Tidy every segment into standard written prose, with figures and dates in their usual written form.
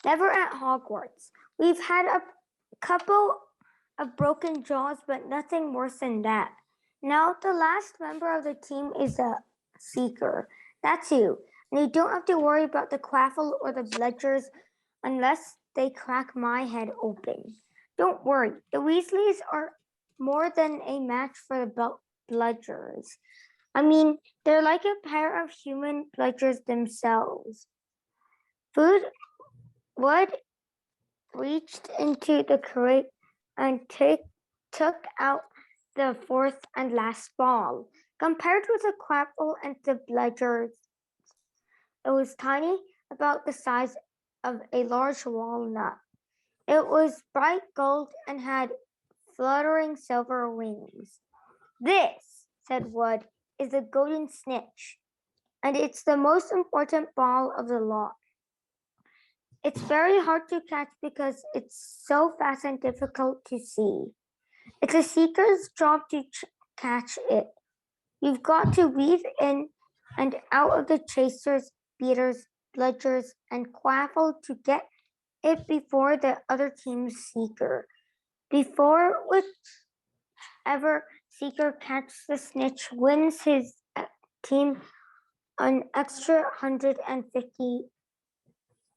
Never at Hogwarts. We've had a couple of broken jaws, but nothing worse than that. Now, the last member of the team is a seeker. That's you. And you don't have to worry about the quaffle or the bludgers unless they crack my head open. Don't worry, the Weasleys are more than a match for the bludgers. I mean, they're like a pair of human bludgers themselves. Food Wood reached into the crate and took out the fourth and last ball. Compared with the quapple and the bludgers, it was tiny, about the size of a large walnut. It was bright gold and had fluttering silver wings. This, said Wood, is the golden snitch, and it's the most important ball of the lot. It's very hard to catch because it's so fast and difficult to see. It's a seeker's job to catch it. You've got to weave in and out of the chasers, beaters, bludgers, and quaffle to get it before the other team's seeker. Before whichever seeker catches the snitch wins his team an extra 150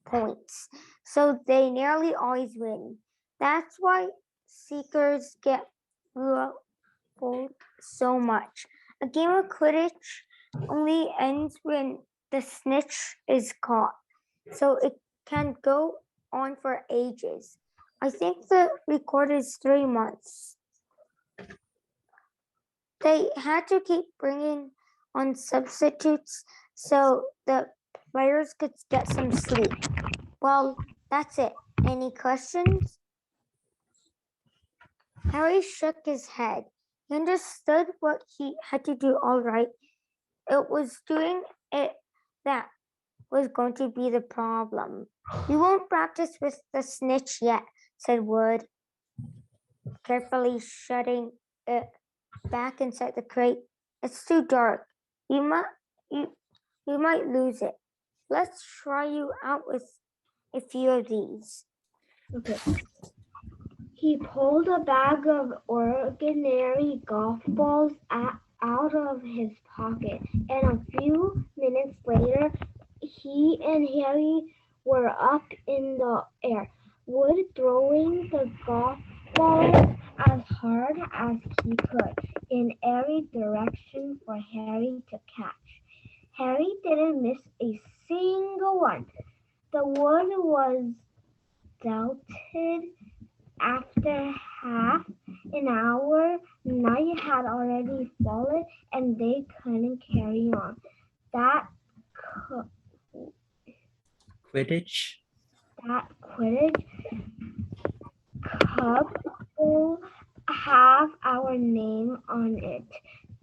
points. So they nearly always win. That's why seekers get ruffled so much. A game of Quidditch only ends when the snitch is caught, so it can go on for ages. I think the record is 3 months. They had to keep bringing on substitutes so the players could get some sleep. Well, that's it. Any questions? Harry shook his head. He understood what he had to do all right. It was doing it that was going to be the problem. You won't practice with the snitch yet, said Wood, carefully shutting it back inside the crate. It's too dark. You might lose it. Let's try you out with a few of these. Okay. He pulled a bag of ordinary golf balls out of his pocket, and a few minutes later, he and Harry were up in the air, Wood throwing the golf balls as hard as he could in every direction for Harry to catch. Harry didn't miss a single one. The wood was delted. After half an hour, night had already fallen and they couldn't carry on. That Quidditch cup will have our name on it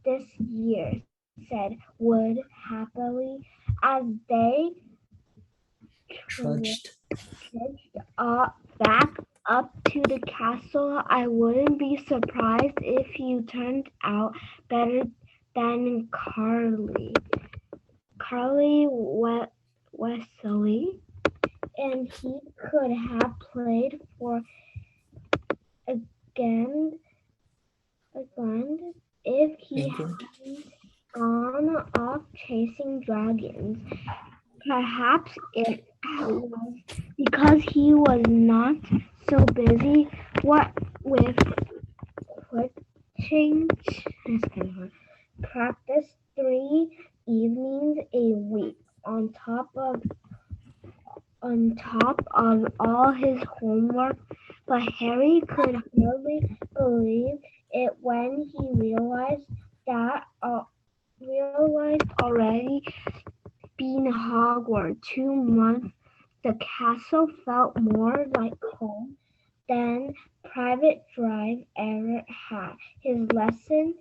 this year, said Wood happily as they trudged back up to the castle. I wouldn't be surprised if you turned out better than Carly Wesley, and he could have played for again if he hadn't gone off chasing dragons. Perhaps it was because he was not so busy with Quidditch practice 3 evenings a week on top of all his homework. But Harry could hardly believe it when he realized already being Hogwarts 2 months, the castle felt more like home than Private Drive ever had. His lessons,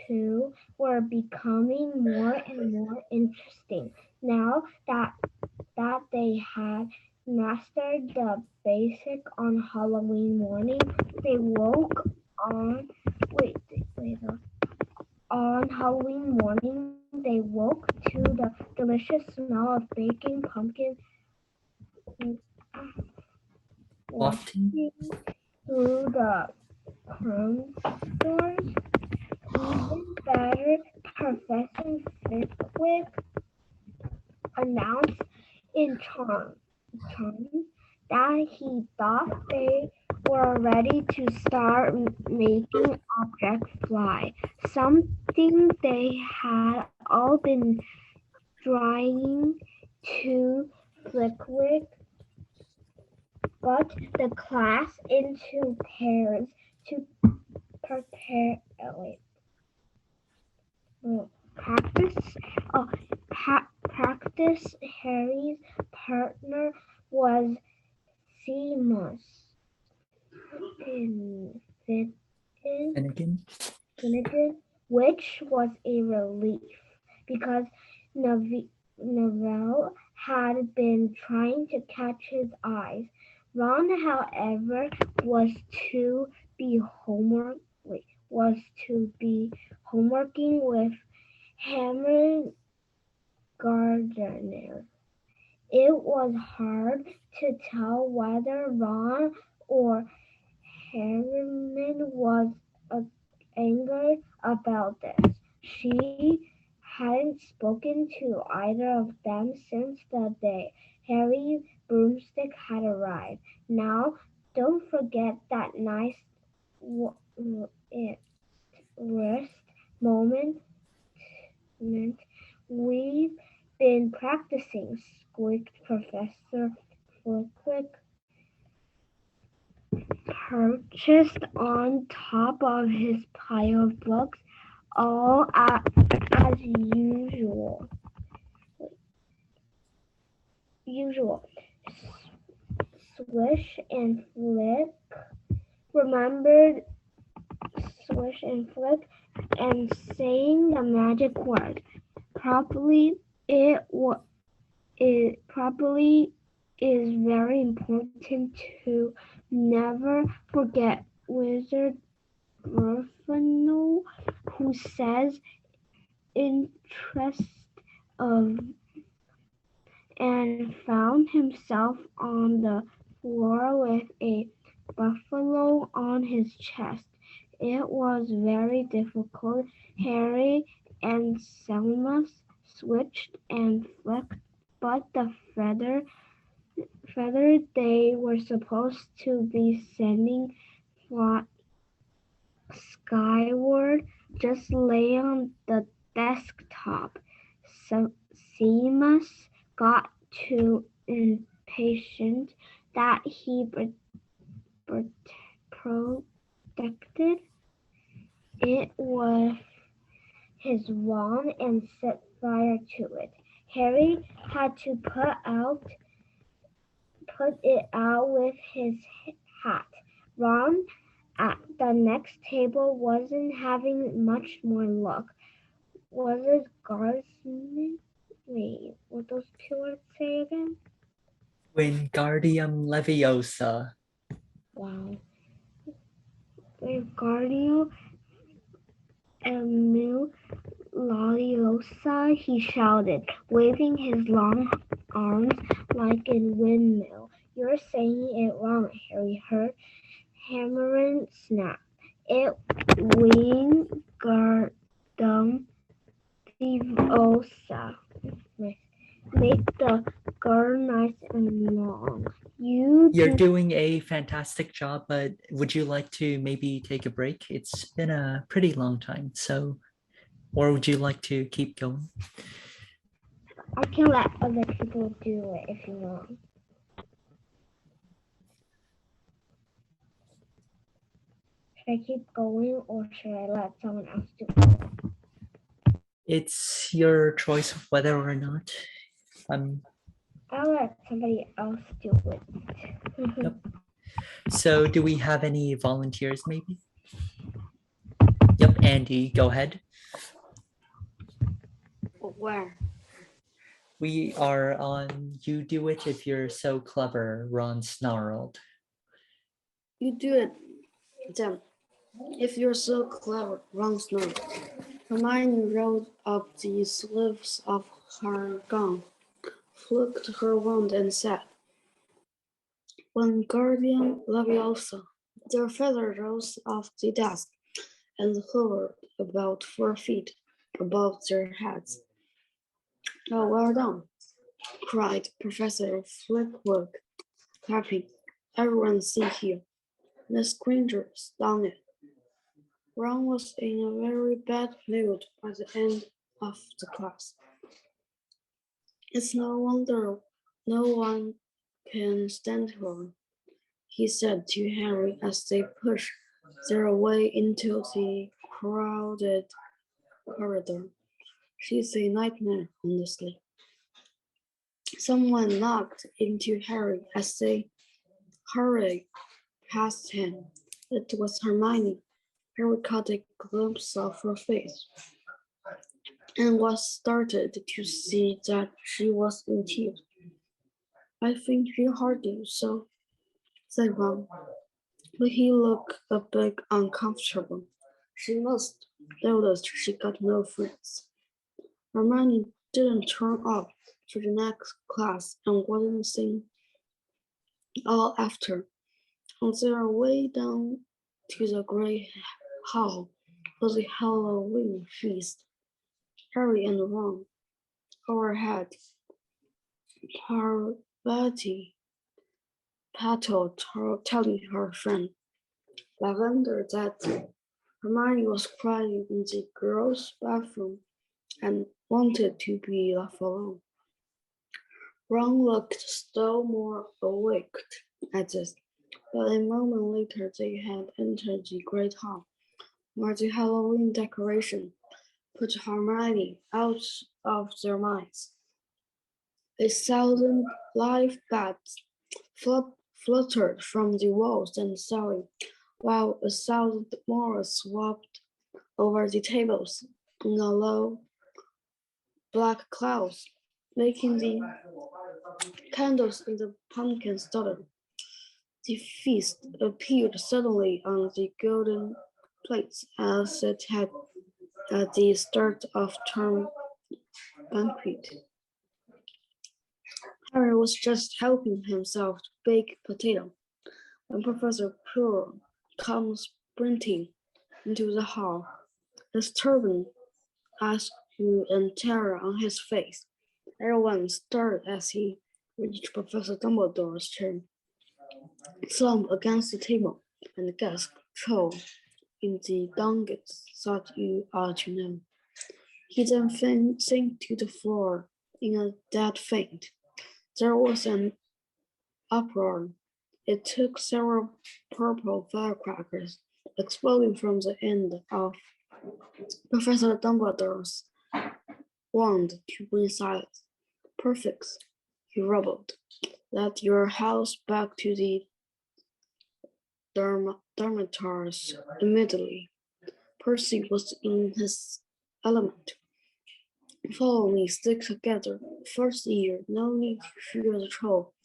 too, were becoming more and more interesting. Now that they had mastered the basic on Halloween morning, they woke on on Halloween morning, they woke to the delicious smell of baking pumpkin Often. through the crumb stores. Even better, Professor Flitwick announced in charm that he thought they were ready to start making objects fly, something they had all been trying to Flitwick, but the class into pairs to prepare. Practice. Practice. Harry's partner was Seamus Finnegan. Finnegan, which was a relief because Neville had been trying to catch his eyes. Ron, however, was to be homeworking with Hammer Gardner. It was hard to tell whether Ron or Hermione was angry about this. She hadn't spoken to either of them since the day Harry's broomstick had arrived. Now, don't forget that nice rest moment. We've been practicing, squeaked Professor Flitwick, perched on top of his pile of books, all as usual. Swish and Flick remembered Swish and Flick and saying the magic word. Probably is very important to never forget Wizard Gryffindor, who says interest of and found himself on the floor with a buffalo on his chest. It was very difficult. Harry and Selma switched and flicked, but the feather they were supposed to be sending skyward just lay on the desktop. So Seamus got too impatient that he protected it with his wand and set fire to it. Harry had to put it out with his hat. Ron at the next table wasn't having much more luck. Was it Guardsman? Wait, what those two words say again? Wingardium Leviosa. Wow. Wingardium Leviosa, he shouted, waving his long arms like a windmill. You're saying it wrong, Harry heard Hammering snap. It Wingardium Leviosa. Make the garden nice and long. You're doing a fantastic job, but would you like to maybe take a break? It's been a pretty long time, so, or would you like to keep going? I can let other people do it if you want. Should I keep going or should I let someone else do it? It's your choice of whether or not. I'll let somebody else do it. Yep. So do we have any volunteers maybe? Yep, Andy, go ahead. Where? We are on You Do It If You're So Clever, Ron snarled. You do it, then. If you're so clever, Ron snarled. Hermione rolled up the sleeves of her gown, flicked her wand, and said, Wingardium Leviosa. Their feather rose off the desk and hovered about 4 feet above their heads. Oh, well done, cried Professor Flitwick, clapping. Everyone see here. Miss Granger stung it. Ron was in a very bad mood by the end of the class. It's no wonder no one can stand her, he said to Harry as they pushed their way into the crowded corridor. She's a nightmare, honestly. Someone knocked into Harry as they hurried past him. It was Hermione. Harry caught a glimpse of her face and was startled to see that she was in tears. I think she hardly so, said Ron, but he looked a bit uncomfortable. She must noticed she got no friends. Hermione didn't turn up to the next class and wasn't seen all after. On their way down to the Great Hall was a Halloween feast. Harry and Ron overheard Parvati Patel telling her friend Lavender that Hermione was crying in the girls' bathroom and wanted to be left alone. Ron looked still more awake at this, but a moment later they had entered the Great Hall, where the Halloween decoration put Hermione out of their minds. 1,000 live bats fluttered from the walls and ceiling, while 1,000 more swept over the tables in a low black clouds, making the candles in the pumpkin stutter. The feast appeared suddenly on the golden plates as it had at the start of term banquet. Harry was just helping himself to baked potato when Professor Quirrell came sprinting into the hall, his turban askew and terror on his face. Everyone stared as he reached Professor Dumbledore's chair, slumped against the table, and gasped, "Troll, in the dungits, thought you ought to know." He then sank to the floor in a dead faint. There was an uproar. It took several purple firecrackers exploding from the end of Professor Dumbledore's wand to bring silence. "Prefects," he rumbled, "let your house back to the dormitories immediately." Percy was in his element. "Follow me, stick together. First year, no need to fear the troll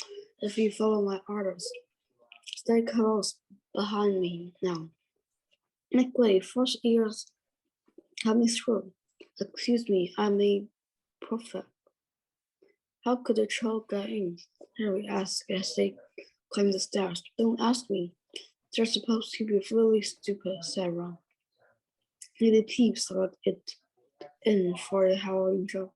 if you follow my orders. Stay close behind me now. Make way, first year's coming through. Excuse me, I'm a prophet." "How could the troll get in?" Harry asked as they climbed the stairs. "Don't ask me. They're supposed to be really stupid," said Ron. Lady Peeves let it in for a Halloween joke.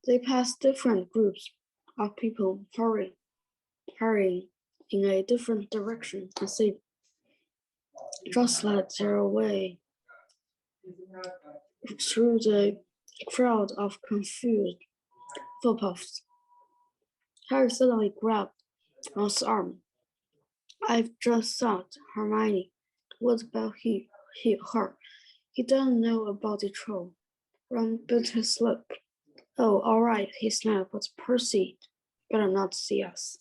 They passed different groups of people hurrying in a different direction as they jostled their way through the crowd of confused footpaths. Harry suddenly grabbed Ron's arm. "I've just thought, Hermione. What about her? He doesn't know about the troll." Ron bit his lip. "Oh, all right," he snapped, "but Percy better not see us."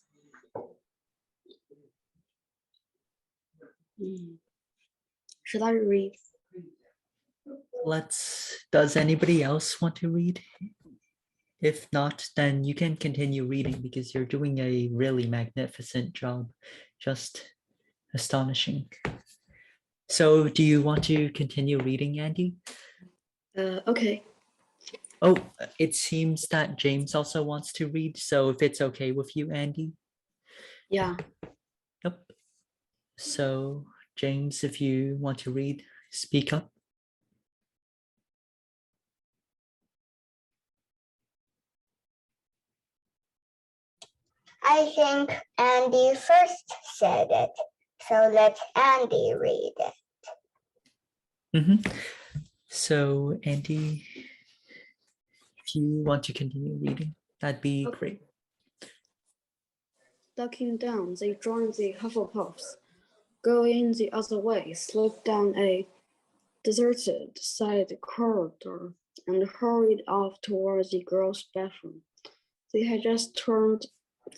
Should I read? Does anybody else want to read? If not, then you can continue reading because you're doing a really magnificent job. Just astonishing. So do you want to continue reading, Andy? Okay. Oh, it seems that James also wants to read. So if it's okay with you, Andy. Yeah. Yep. So, James, if you want to read, speak up. I think Andy first said it, so let Andy read it. So, Andy, if you want to continue reading, that'd be great. Ducking down, they joined the Hufflepuffs. Going the other way, slipped down a deserted side corridor and hurried off towards the girls' bathroom. They had just turned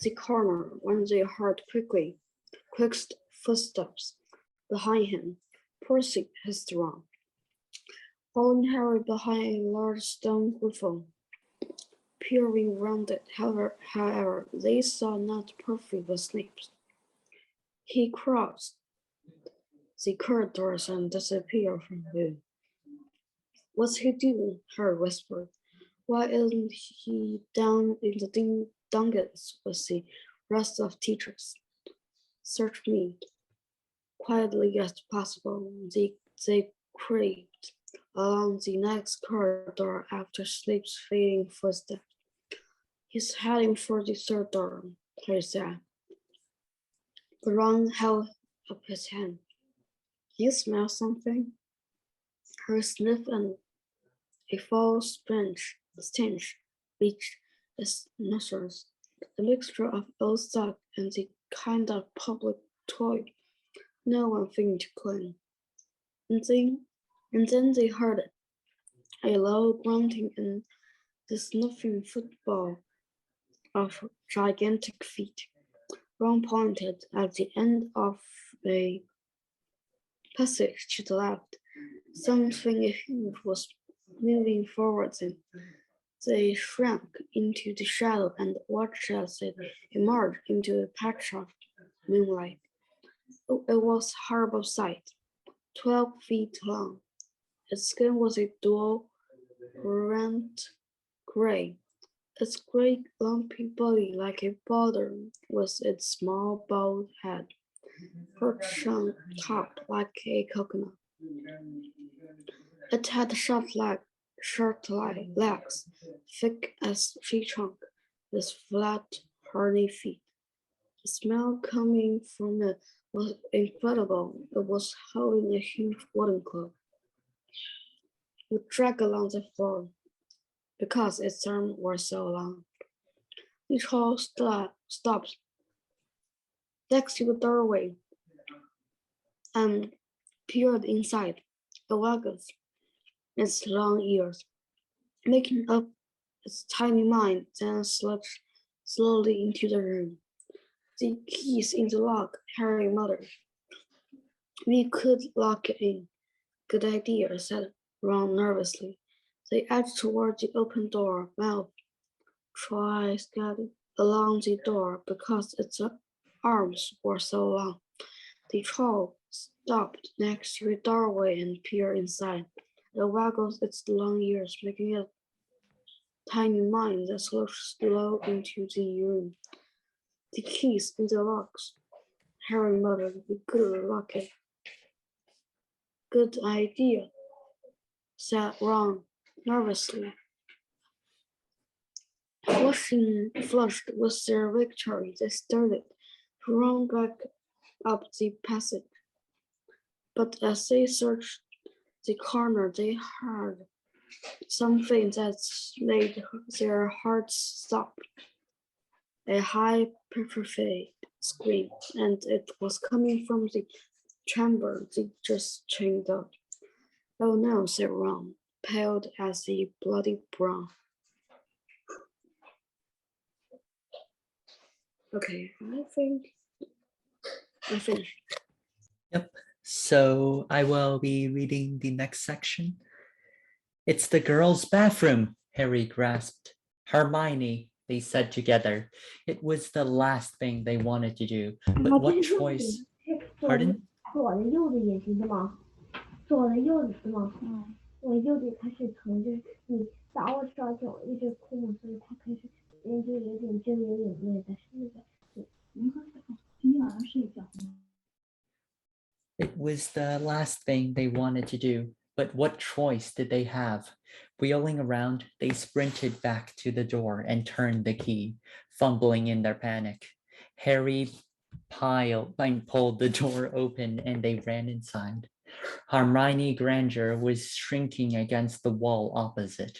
the corner when they heard quick footsteps behind him. Percy hissed around, following Harry behind a large stone griffin. Peering round it, however, they saw not Percy but Snape. He crossed the corridors and disappeared from view. What's he doing? Harry whispered. Why isn't he down in the dungeons with the rest of teachers? Search me. Quietly as possible, they crept along the next corridor after Snape's fading footsteps. He's heading for the third door, Harry said. Ron held up his hand. You smell something? Harry sniffed and a foul stench reached his nostrils. The mixture of old sock and the kind of public toy no one thing to clean. And then they heard it, a low grunting and the snuffing football of gigantic feet. Ron pointed at the end of a passage to the left. Something huge was moving forwards and they shrank into the shadow and watched as it emerged into a patch of moonlight. It was a horrible sight, 12 feet long. Its skin was a dull, burnt gray. Its great lumpy body like a boulder with its small bald head perched on top like a coconut. It had short legs, thick as tree trunk, with flat, horny feet. The smell coming from it was incredible. It was holding a huge wooden club. It dragged along the floor because its arms were so long. The troll stopped next to the doorway and peered inside. It waggled its long ears, making up its tiny mind, then slipped slowly into the room. The key's in the lock, Harry muttered. We could lock it in. Good idea, said Ron nervously. They edged toward the open door, mouth try skated along the door because its arms were so long. The troll stopped next to the doorway and peered inside. It waggled its long ears, making a tiny mind that slipped slow into the room. The keys in the locks. Harry muttered, we could lock it. Good idea, said Ron nervously. Flushed with their victory, they started to run back up the passage. But as they searched the corner, they heard something that made their hearts stop. A high, petrified scream, and it was coming from the chamber they just changed out. Oh no, said Ron, pale as a bloody brown. Okay, I think I finished. Yep. So I will be reading the next section. It's the girls' bathroom, Harry grasped. Hermione, they said together. It was the last thing they wanted to do, but what choice? Pardon? 左的右的也行的吗？左的右的是吗？我右的它是疼，就是你打我手脚一直哭嘛，所以它开始就有点累，但是那个 It was the last thing they wanted to do, but what choice did they have? Wheeling around, they sprinted back to the door and turned the key, fumbling in their panic. Harry pulled the door open and they ran inside. Hermione Granger was shrinking against the wall opposite,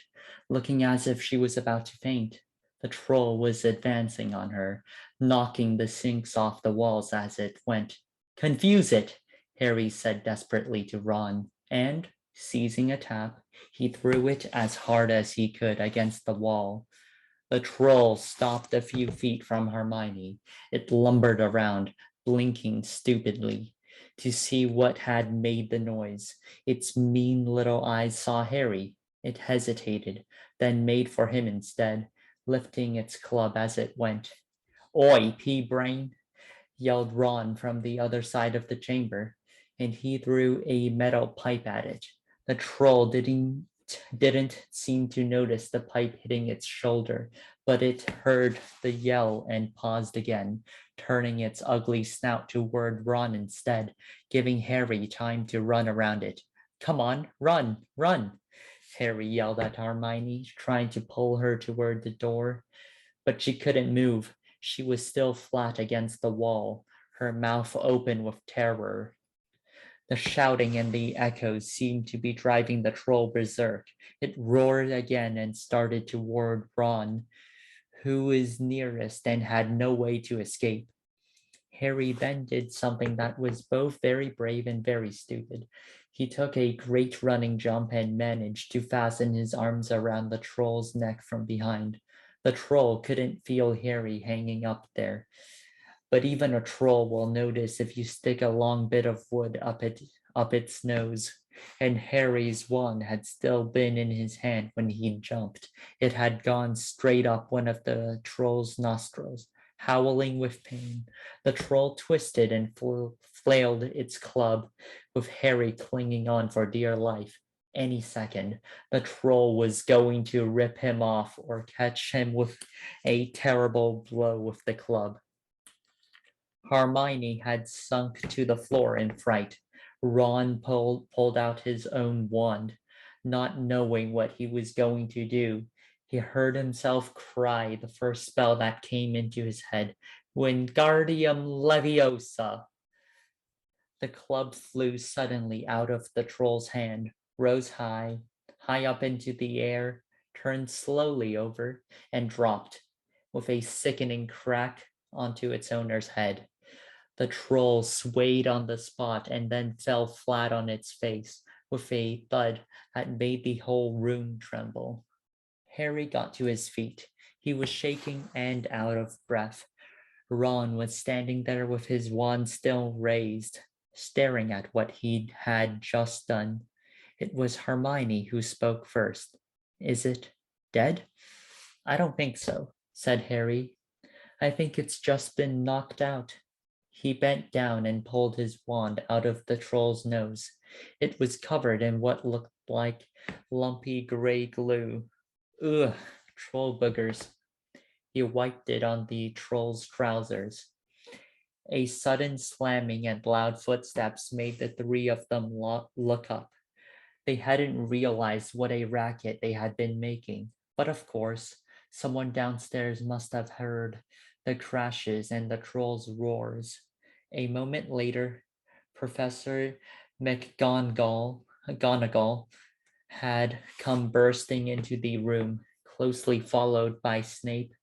looking as if she was about to faint. The troll was advancing on her, knocking the sinks off the walls as it went. Confuse it, Harry said desperately to Ron, and, seizing a tap, he threw it as hard as he could against the wall. The troll stopped a few feet from Hermione. It lumbered around, blinking stupidly to see what had made the noise. Its mean little eyes saw Harry. It hesitated, then made for him instead, lifting its club as it went. Oi, pea-brain, yelled Ron from the other side of the chamber, and he threw a metal pipe at it. The troll didn't seem to notice the pipe hitting its shoulder, but it heard the yell and paused again, turning its ugly snout toward Ron instead, giving Harry time to run around it. Come on, run, run, Harry yelled at Hermione, trying to pull her toward the door, but she couldn't move. She was still flat against the wall, her mouth open with terror. The shouting and the echoes seemed to be driving the troll berserk. It roared again and started toward Ron, who was nearest and had no way to escape. Harry then did something that was both very brave and very stupid. He took a great running jump and managed to fasten his arms around the troll's neck from behind. The troll couldn't feel Harry hanging up there, but even a troll will notice if you stick a long bit of wood up its nose. And Harry's wand had still been in his hand when he jumped. It had gone straight up one of the troll's nostrils. Howling with pain, the troll twisted and flailed its club, with Harry clinging on for dear life. Any second, the troll was going to rip him off or catch him with a terrible blow with the club. Hermione had sunk to the floor in fright. Ron pulled out his own wand, not knowing what he was going to do. He heard himself cry the first spell that came into his head, Wingardium Leviosa. The club flew suddenly out of the troll's hand, rose high up into the air, turned slowly over, and dropped with a sickening crack onto its owner's head. The troll swayed on the spot and then fell flat on its face with a thud that made the whole room tremble. Harry got to his feet. He was shaking and out of breath. Ron was standing there with his wand still raised, staring at what he had just done. It was Hermione who spoke first. Is it dead? I don't think so, said Harry. I think it's just been knocked out. He bent down and pulled his wand out of the troll's nose. It was covered in what looked like lumpy gray glue. Ugh, troll boogers. He wiped it on the troll's trousers. A sudden slamming and loud footsteps made the three of them look up. They hadn't realized what a racket they had been making, but of course, someone downstairs must have heard the crashes and the troll's roars. A moment later, Professor McGonagall had come bursting into the room, closely followed by Snape,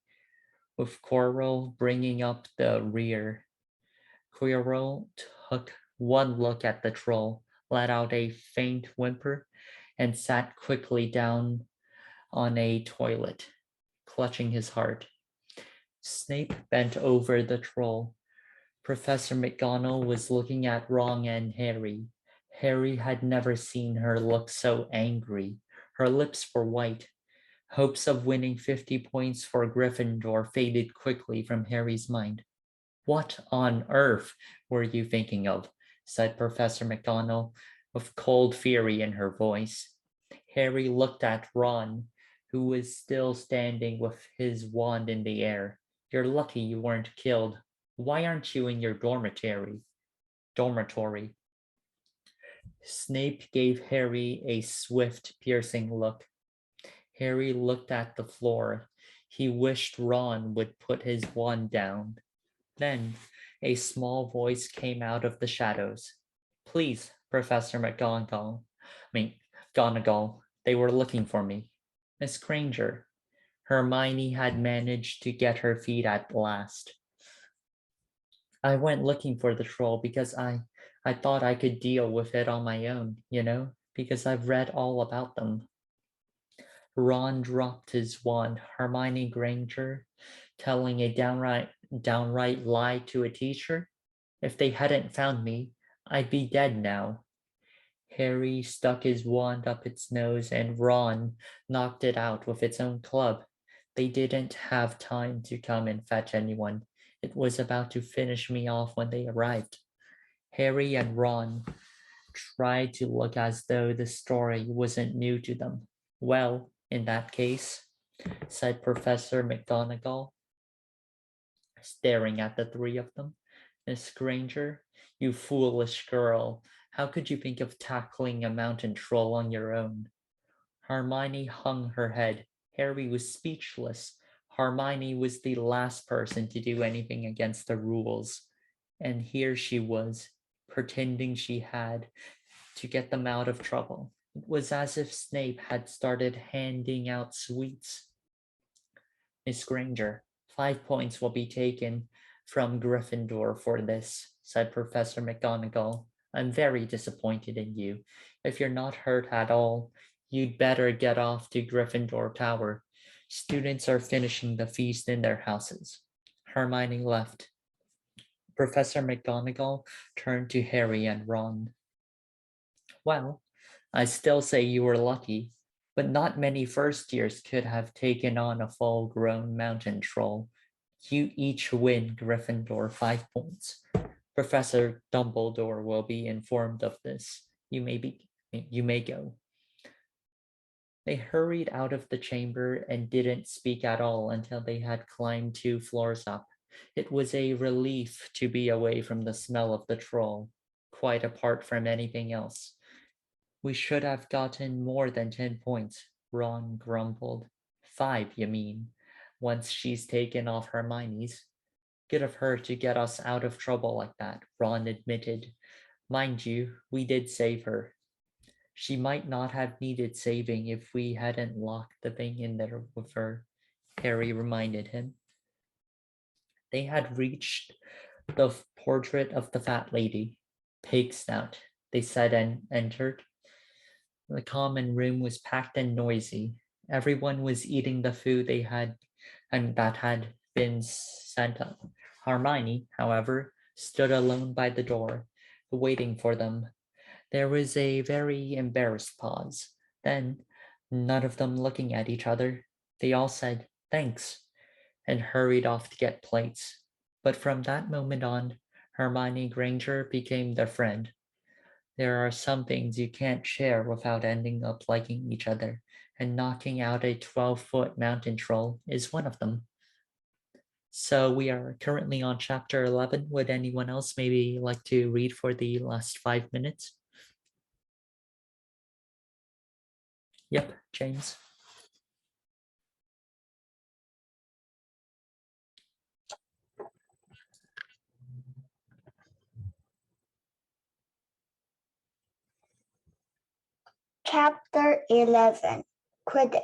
with Quirrell bringing up the rear. Quirrell took one look at the troll, let out a faint whimper, and sat quickly down on a toilet, clutching his heart. Snape bent over the troll. Professor McGonagall was looking at Ron and Harry. Harry had never seen her look so angry. Her lips were white. Hopes of winning 50 points for Gryffindor faded quickly from Harry's mind. What on earth were you thinking of? Said Professor McGonagall with cold fury in her voice. Harry looked at Ron, who was still standing with his wand in the air. You're lucky you weren't killed. Why aren't you in your dormitory? Snape gave Harry a swift, piercing look. Harry looked at the floor. He wished Ron would put his wand down. Then a small voice came out of the shadows. Please, Professor McGonagall, they were looking for me. Miss Granger. Hermione had managed to get her feet at last. I went looking for the troll because I thought I could deal with it on my own, because I've read all about them. Ron dropped his wand. Hermione Granger telling a downright lie to a teacher? If they hadn't found me, I'd be dead now. Harry stuck his wand up its nose and Ron knocked it out with its own club. They didn't have time to come and fetch anyone. It was about to finish me off when they arrived. Harry and Ron tried to look as though the story wasn't new to them. Well, in that case, said Professor McGonagall, staring at the three of them. Miss Granger, you foolish girl, how could you think of tackling a mountain troll on your own? Hermione hung her head. Harry was speechless. Hermione was the last person to do anything against the rules. And here she was, pretending she had to get them out of trouble. It was as if Snape had started handing out sweets. Miss Granger, 5 points will be taken from Gryffindor for this, said Professor McGonagall. I'm very disappointed in you. If you're not hurt at all, you'd better get off to Gryffindor Tower. Students are finishing the feast in their houses. Hermione left. Professor McGonagall turned to Harry and Ron. Well, I still say you were lucky, but not many first years could have taken on a full-grown mountain troll. You each win Gryffindor 5 points. Professor Dumbledore will be informed of this. You may go. They hurried out of the chamber and didn't speak at all until they had climbed 2 floors up. It was a relief to be away from the smell of the troll, quite apart from anything else. We should have gotten more than 10 points, Ron grumbled. 5, you mean, once she's taken off Hermione's. Good of her to get us out of trouble like that, Ron admitted. Mind you, we did save her. She might not have needed saving if we hadn't locked the thing in there with her, Harry reminded him. They had reached the portrait of the fat lady. Pig snout, they said and entered. The common room was packed and noisy. Everyone was eating the food they had and that had been sent up. Hermione, however, stood alone by the door, waiting for them. There was a very embarrassed pause. Then, none of them looking at each other, they all said, thanks, and hurried off to get plates. But from that moment on, Hermione Granger became their friend. There are some things you can't share without ending up liking each other, and knocking out a 12-foot mountain troll is one of them. So we are currently on chapter 11. Would anyone else maybe like to read for the last 5 minutes? Yep, James. Chapter 11, Quidditch.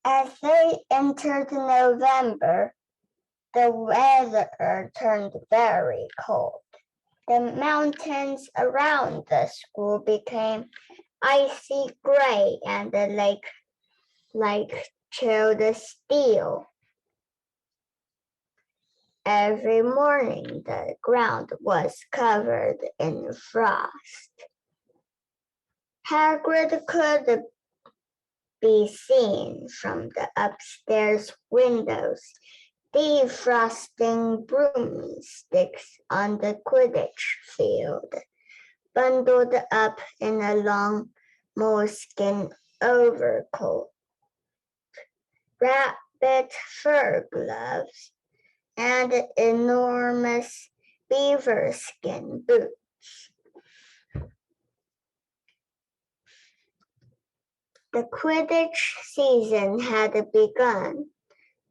As they entered November, the weather turned very cold. The mountains around the school became icy gray and the lake like chilled steel. Every morning the ground was covered in frost. Hagrid could be seen from the upstairs windows, defrosting broomsticks on the Quidditch field, bundled up in a long moleskin overcoat. rabbit fur gloves, and enormous beaver skin boots. The Quidditch season had begun.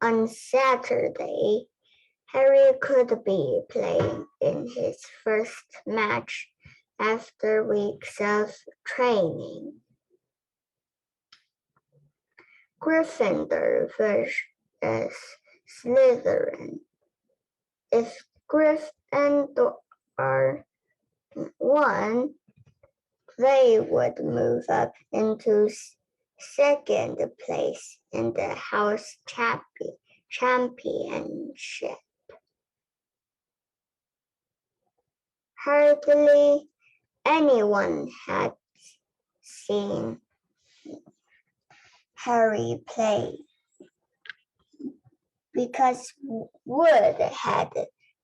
On Saturday, Harry could be playing in his first match after weeks of training. Gryffindor versus Slytherin. If Gryffindor won, they would move up into second place in the house championship. Hardly anyone had seen Harry play because Wood had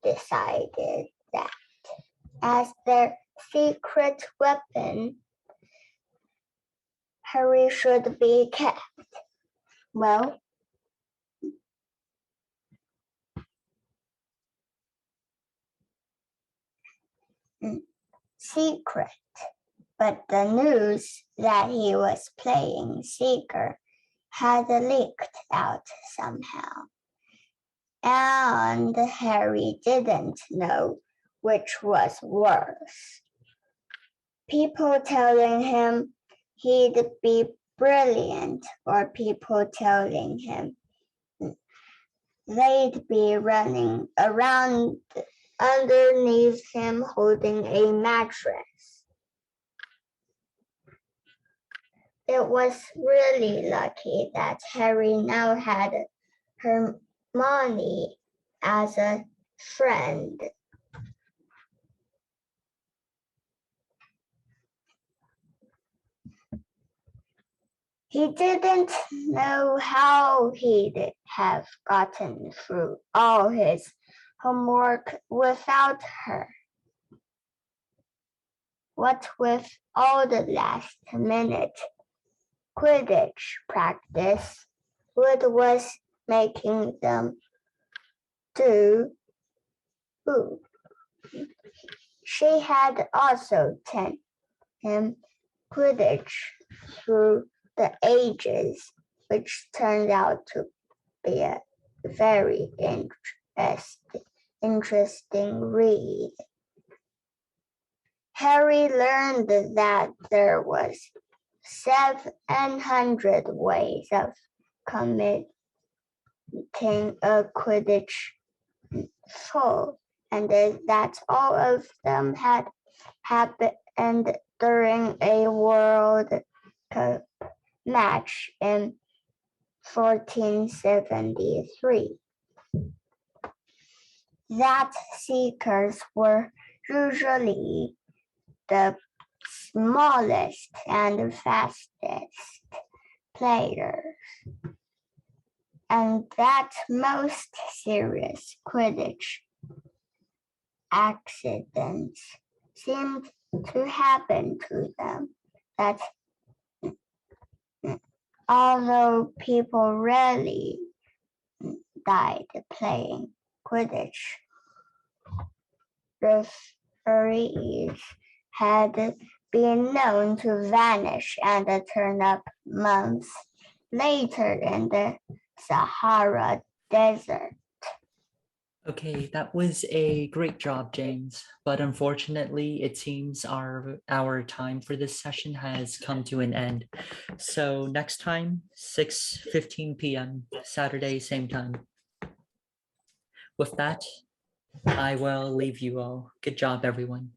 decided that as their secret weapon, Harry should be kept. Well, secret. But the news that he was playing Seeker had leaked out somehow. And Harry didn't know which was worse. People telling him he'd be brilliant, or people telling him they'd be running around underneath him holding a mattress. It was really lucky that Harry now had Hermione as a friend. He didn't know how he'd have gotten through all his homework without her. What with all the last-minute Quidditch practice, Wood was making them do. She had also taught him Quidditch through the ages, which turned out to be a very interesting read. Harry learned that there was 700 ways of committing a Quidditch fall, and that all of them had happened during a World Cup match in 1473. That Seekers were usually the smallest and fastest players, and that most serious Quidditch accidents seemed to happen to them. That although people rarely died playing Quidditch, referees had been known to vanish and turn up months later in the Sahara Desert. Okay, that was a great job, James. But unfortunately, it seems our time for this session has come to an end. So next time, 6:15 p.m. Saturday, same time. With that, I will leave you all. Good job, everyone.